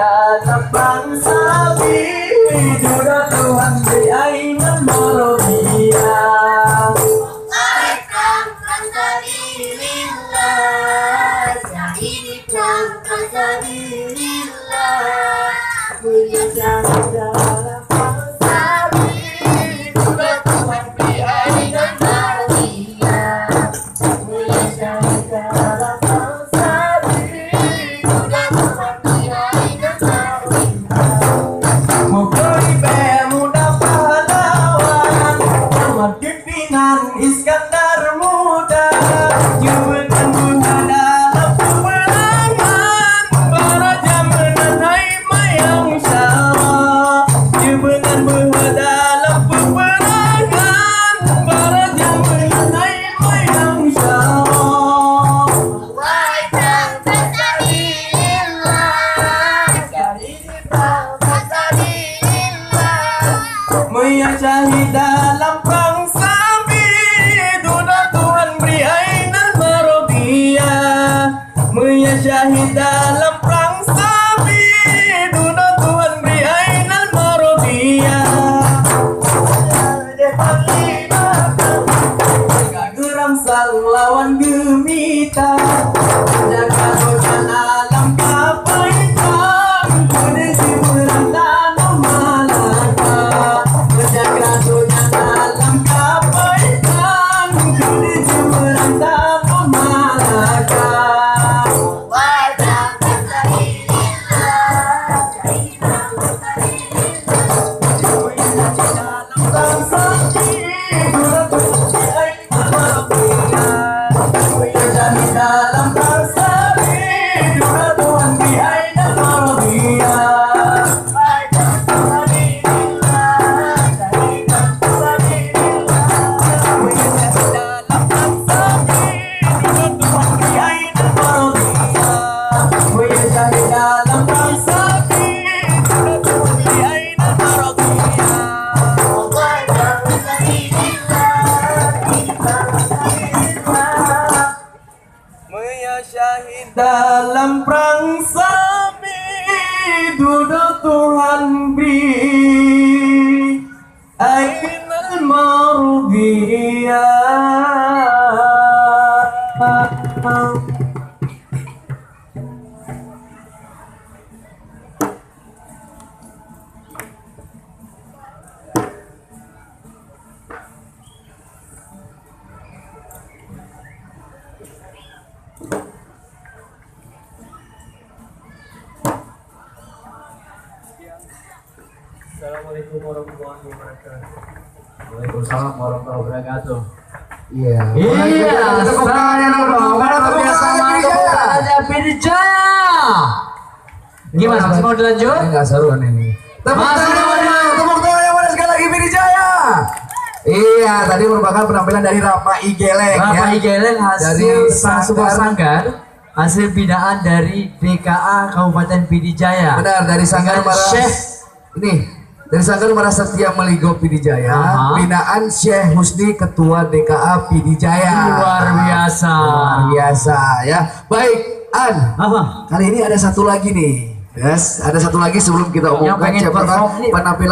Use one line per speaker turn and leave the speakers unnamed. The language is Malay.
dalam bangsa Sudah Tuhan di ainan marodia. Punya dalam bangsa Sudah Tuhan di ainan marodia. Punya dalam bangsa Sudah Tuhan di ainan marodia. Mukoi be muda pahlawan Muhammad pimpinan Iskandar muda. Jubilkan Buddha dalam peperangan para jaminan hai mayang sama. Jubilkan Buddha dalam peperangan para jaminan hai mayang sama. Wajah Muya syahid dalam perang Sabi, Sudah Tuhan beri ainan marodia. Muya syahid dalam perang Sabi, Sudah Tuhan beri ainan marodia. Jaga geram sang lawan gemita, jaga hujan alam kapaikan, menuju merantau Malaka. Jaga hujan alam kapaikan, menuju merantau Malaka. Dalam bangsa Sudah Tuhan di ainan marodia. Syahid dalam perang Sabi, Sudah Tuhan beri ainan marodia. Assalamualaikum warahmatullahi wabarakatuh.
Waalaikumsalam warahmatullahi wabarakatuh.
Iya.
Tepuk tangannya Pidijaya. Gimana masih mau dilanjut?
Enggak seru ini. Tepuk tangannya mana sekali lagi Pidijaya. Iya, tadi merupakan penampilan dari Rapa Igeleng.
Rapa Igeleng hasil sebuah sanggar, hasil binaan dari DKA Kabupaten Pidijaya.
Benar, dari sanggar para ini. Dari Sanggar Para Setia Meligo Pidijaya, binaan Syekh Husni Ketua DKA Pidijaya.
Luar biasa.
Luar biasa ya. Baik, An. Kali ini ada satu lagi nih. Yes, ada satu lagi sebelum kita umumkan siapa penampilan